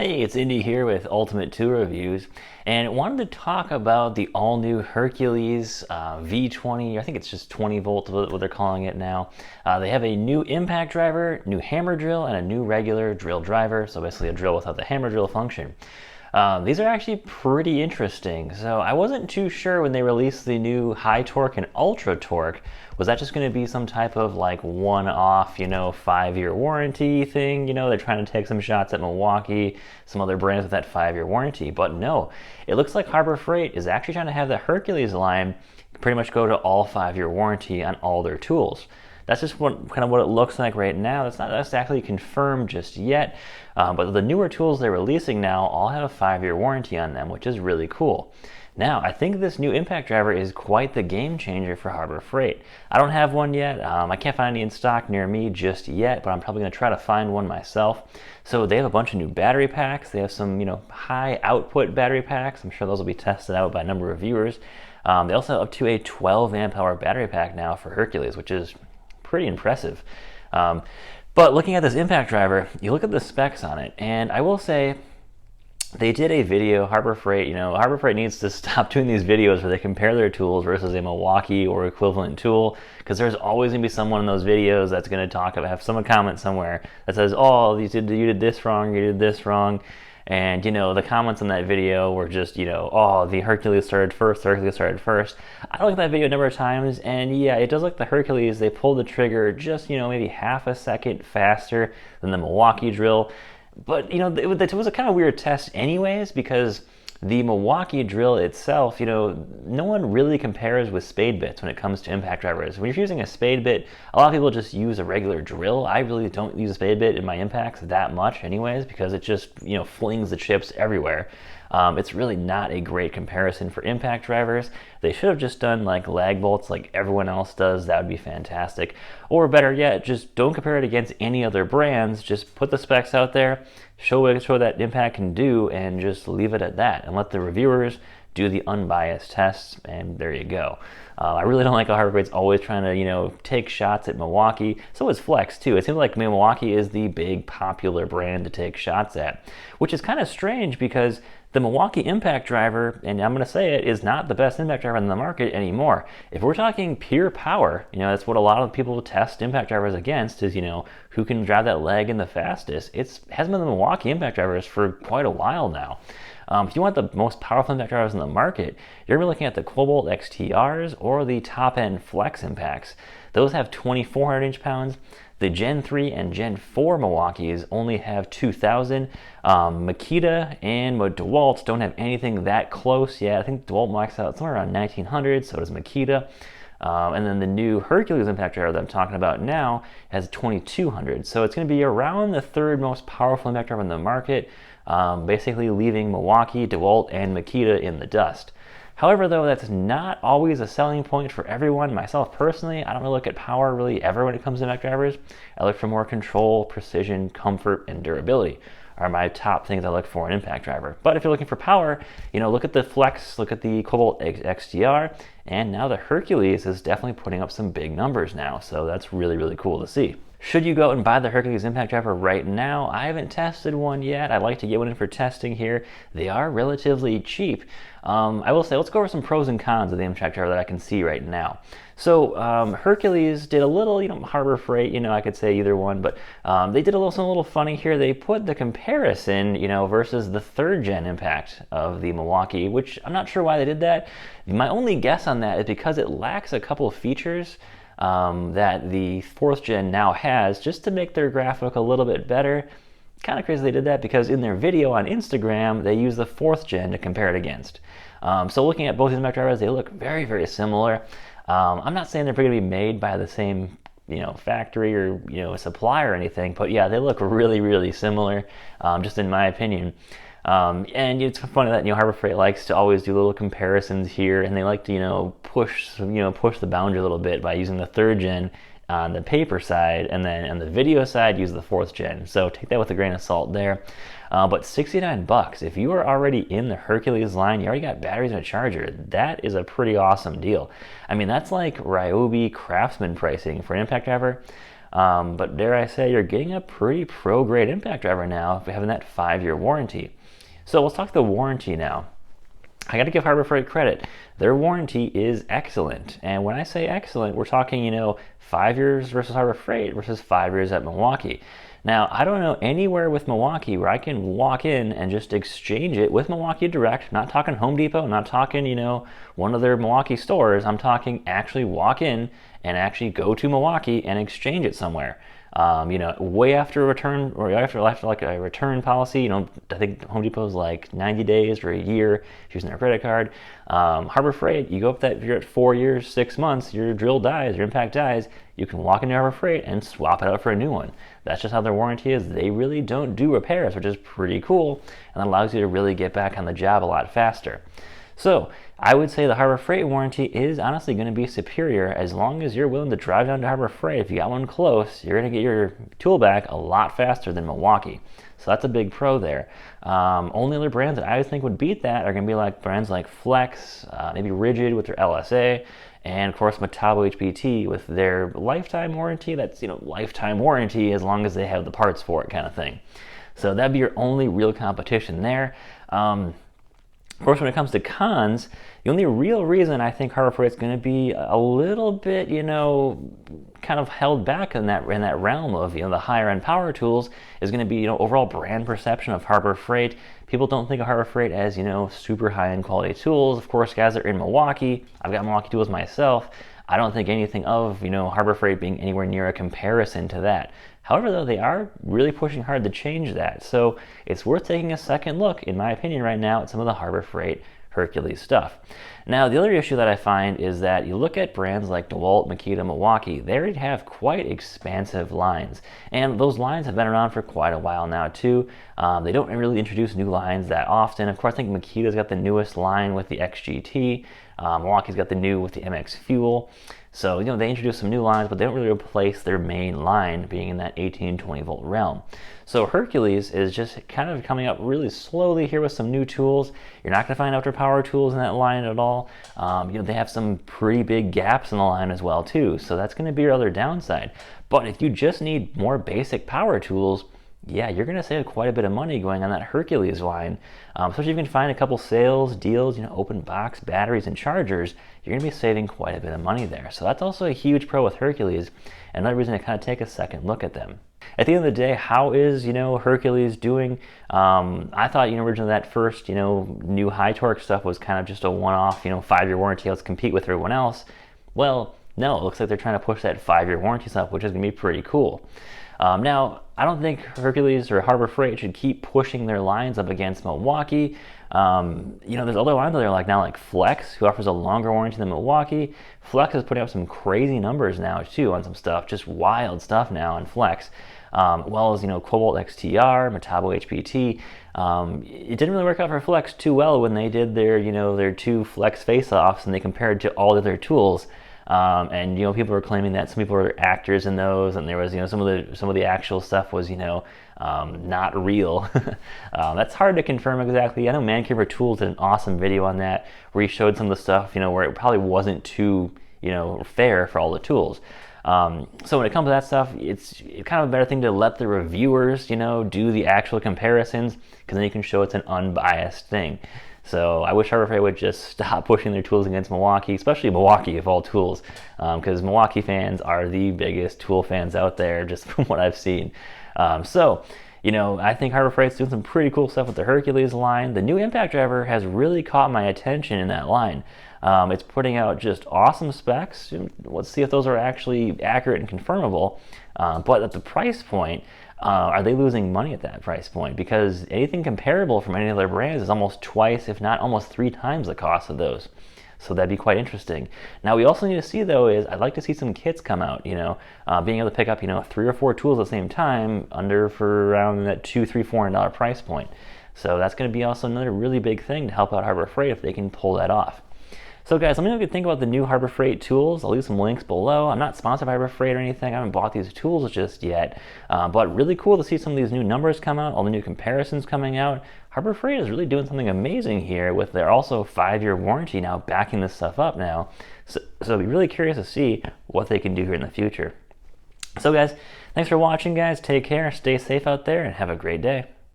Hey, it's Indy here with Ultimate 2 Reviews, and wanted to talk about the all-new Hercules V20. I think it's just 20 volt, what they're calling it now. They have a new impact driver, new hammer drill, and a new regular drill driver, so basically a drill without the hammer drill function. These are actually pretty interesting. So I wasn't too sure when they released the new high torque and ultra torque. Was that just going to be some type of like one-off, 5-year warranty thing? They're trying to take some shots at Milwaukee, some other brands with that 5-year warranty. But no, it looks like Harbor Freight is actually trying to have the Hercules line pretty much go to all 5-year warranty on all their tools. That's just kind of what it looks like right now. That's not exactly confirmed just yet, but the newer tools they're releasing now all have a 5-year warranty on them, which is really cool. Now, I think this new impact driver is quite the game changer for Harbor Freight. I don't have one yet. I can't find any in stock near me just yet, but I'm probably going to try to find one myself. So they have a bunch of new battery packs. They have some, high output battery packs. I'm sure those will be tested out by a number of viewers. They also have up to a 12 amp hour battery pack now for Hercules, which is pretty impressive. But looking at this impact driver, you look at the specs on it, and I will say they did a video, Harbor Freight. Harbor Freight needs to stop doing these videos where they compare their tools versus a Milwaukee or equivalent tool, because there's always going to be someone in those videos that's going to have someone comment somewhere that says, oh, you did this wrong, you did this wrong. And, the comments on that video were just, oh, the Hercules started first, the Hercules started first. I looked at that video a number of times, and yeah, it does look the Hercules, they pulled the trigger just, maybe half a second faster than the Milwaukee drill. But, it was a kind of weird test anyways, because the Milwaukee drill itself, no one really compares with spade bits when it comes to impact drivers. When you're using a spade bit, a lot of people just use a regular drill. I really don't use a spade bit in my impacts that much anyways, because it just, flings the chips everywhere. It's really not a great comparison for impact drivers. They should have just done like lag bolts like everyone else does. That would be fantastic. Or better yet, just don't compare it against any other brands. Just put the specs out there, show what that impact can do, and just leave it at that. And let the reviewers do the unbiased tests, and there you go. I really don't like how Harbor Freight's always trying to, take shots at Milwaukee. So is Flex, too. It seems like Milwaukee is the big popular brand to take shots at, which is kind of strange because the Milwaukee impact driver, and I'm going to say it, is not the best impact driver in the market anymore. If we're talking pure power, that's what a lot of people test impact drivers against is, who can drive that leg in the fastest. It hasn't been the Milwaukee impact drivers for quite a while now. If you want the most powerful impact drivers in the market, you're going to be looking at the Cobalt XTRs or the top-end Flex impacts. Those have 2,400 inch-pounds. The Gen 3 and Gen 4 Milwaukees only have 2,000. Makita and DeWalt don't have anything that close yet. I think DeWalt maxed out somewhere around 1,900, so does Makita. And then the new Hercules impact driver that I'm talking about now has 2,200. So it's going to be around the third most powerful impact driver in the market, basically leaving Milwaukee, DeWalt, and Makita in the dust. However, though, that's not always a selling point for everyone. Myself personally, I don't really look at power really ever when it comes to impact drivers. I look for more control, precision, comfort, and durability are my top things I look for in an impact driver. But if you're looking for power, look at the Flex, look at the Cobalt XTR, and now the Hercules is definitely putting up some big numbers now. So that's really, really cool to see. Should you go out and buy the Hercules impact driver right now? I haven't tested one yet. I'd like to get one in for testing here. They are relatively cheap. I will say, let's go over some pros and cons of the impact driver that I can see right now. So Hercules did a little, Harbor Freight, I could say either one, but they did something a little funny here. They put the comparison, versus the 3rd gen impact of the Milwaukee, which I'm not sure why they did that. My only guess on that is because it lacks a couple of features that the 4th gen now has, just to make their graphic a little bit better. Kind of crazy they did that because in their video on Instagram, they use the 4th gen to compare it against. So looking at both these impact drivers, they look very, very similar. I'm not saying they're going to be made by the same factory or supplier or anything, but yeah, they look really, really similar, just in my opinion. And it's funny that Harbor Freight likes to always do little comparisons here, and they like to push the boundary a little bit by using the 3rd gen on the paper side, and then on the video side use the 4th gen. So take that with a grain of salt there. But $69, if you are already in the Hercules line, you already got batteries and a charger. That is a pretty awesome deal. I mean, that's like Ryobi Craftsman pricing for an impact driver. But dare I say, you're getting a pretty pro-grade impact driver now if you're having that 5-year warranty. So let's talk the warranty now. I got to give Harbor Freight credit. Their warranty is excellent. And when I say excellent, we're talking, 5 years versus Harbor Freight versus 5 years at Milwaukee. Now, I don't know anywhere with Milwaukee where I can walk in and just exchange it with Milwaukee Direct. Not talking Home Depot, not talking, one of their Milwaukee stores. I'm talking actually walk in and actually go to Milwaukee and exchange it somewhere. Way after a return, or after like a return policy, I think Home Depot's like 90 days or a year if you're using their credit card. Harbor Freight, you go up that, if you're at 4 years, 6 months, your drill dies, your impact dies, you can walk into Harbor Freight and swap it out for a new one. That's just how their warranty is. They really don't do repairs, which is pretty cool, and that allows you to really get back on the job a lot faster. So I would say the Harbor Freight warranty is honestly going to be superior as long as you're willing to drive down to Harbor Freight. If you got one close, you're going to get your tool back a lot faster than Milwaukee. So that's a big pro there. Only other brands that I would think would beat that are going to be like brands like Flex, maybe Rigid with their LSA, and of course Metabo HPT with their lifetime warranty. That's lifetime warranty as long as they have the parts for it, kind of thing. So that'd be your only real competition there. Of course, when it comes to cons, the only real reason I think Harbor Freight's going to be a little bit, kind of held back in that realm of the higher end power tools is going to be overall brand perception of Harbor Freight. People don't think of Harbor Freight as super high end quality tools. Of course, guys that are in Milwaukee, I've got Milwaukee tools myself. I don't think anything of Harbor Freight being anywhere near a comparison to that. However, though, they are really pushing hard to change that. So it's worth taking a second look, in my opinion, right now at some of the Harbor Freight Hercules stuff. Now, the other issue that I find is that you look at brands like DeWalt, Makita, Milwaukee, they already have quite expansive lines. And those lines have been around for quite a while now, too. They don't really introduce new lines that often. Of course, I think Makita's got the newest line with the XGT. Milwaukee's got the new with the MX Fuel. So, they introduce some new lines, but they don't really replace their main line being in that 18-20 volt realm. So Hercules is just kind of coming up really slowly here with some new tools. You're not going to find outdoor power tools in that line at all. They have some pretty big gaps in the line as well, too. So that's going to be your other downside. But if you just need more basic power tools, yeah, you're going to save quite a bit of money going on that Hercules line. Especially if you can find a couple sales, deals, open box, batteries, and chargers, you're going to be saving quite a bit of money there. So that's also a huge pro with Hercules, and another reason to kind of take a second look at them. At the end of the day, how is, Hercules doing? I thought, originally that first, new high torque stuff was kind of just a one-off, 5-year warranty, let's compete with everyone else. Well, no, it looks like they're trying to push that 5-year warranty stuff, which is going to be pretty cool. Now, I don't think Hercules or Harbor Freight should keep pushing their lines up against Milwaukee. There's other lines out there like Flex, who offers a longer warranty than Milwaukee. Flex is putting up some crazy numbers now, too, on some stuff, just wild stuff now on Flex. Well as, Cobalt XTR, Metabo HPT. It didn't really work out for Flex too well when they did their two Flex face-offs and they compared to all the other tools. And people were claiming that some people were actors in those, and there was some of the actual stuff was not real. That's hard to confirm exactly. I know Mancaver Tools did an awesome video on that where he showed some of the stuff where it probably wasn't too fair for all the tools. So when it comes to that stuff, it's kind of a better thing to let the reviewers do the actual comparisons, because then you can show it's an unbiased thing. So I wish Harbor Freight would just stop pushing their tools against Milwaukee, especially Milwaukee of all tools, because Milwaukee fans are the biggest tool fans out there, just from what I've seen. I think Harbor Freight's doing some pretty cool stuff with the Hercules line. The new impact driver has really caught my attention in that line. It's putting out just awesome specs. Let's see if those are actually accurate and confirmable. But at the price point, are they losing money at that price point? Because anything comparable from any other brands is almost twice, if not almost 3 times the cost of those. So that'd be quite interesting. Now, we also need to see, though, is I'd like to see some kits come out, being able to pick up, 3 or 4 tools at the same time for around that $200, $300, $400 price point. So that's going to be also another really big thing to help out Harbor Freight if they can pull that off. So guys, let me know what you think about the new Harbor Freight tools. I'll leave some links below. I'm not sponsored by Harbor Freight or anything. I haven't bought these tools just yet. But really cool to see some of these new numbers come out, all the new comparisons coming out. Harbor Freight is really doing something amazing here with their also 5-year warranty now backing this stuff up now. So I'll be really curious to see what they can do here in the future. So guys, thanks for watching, guys. Take care, stay safe out there, and have a great day.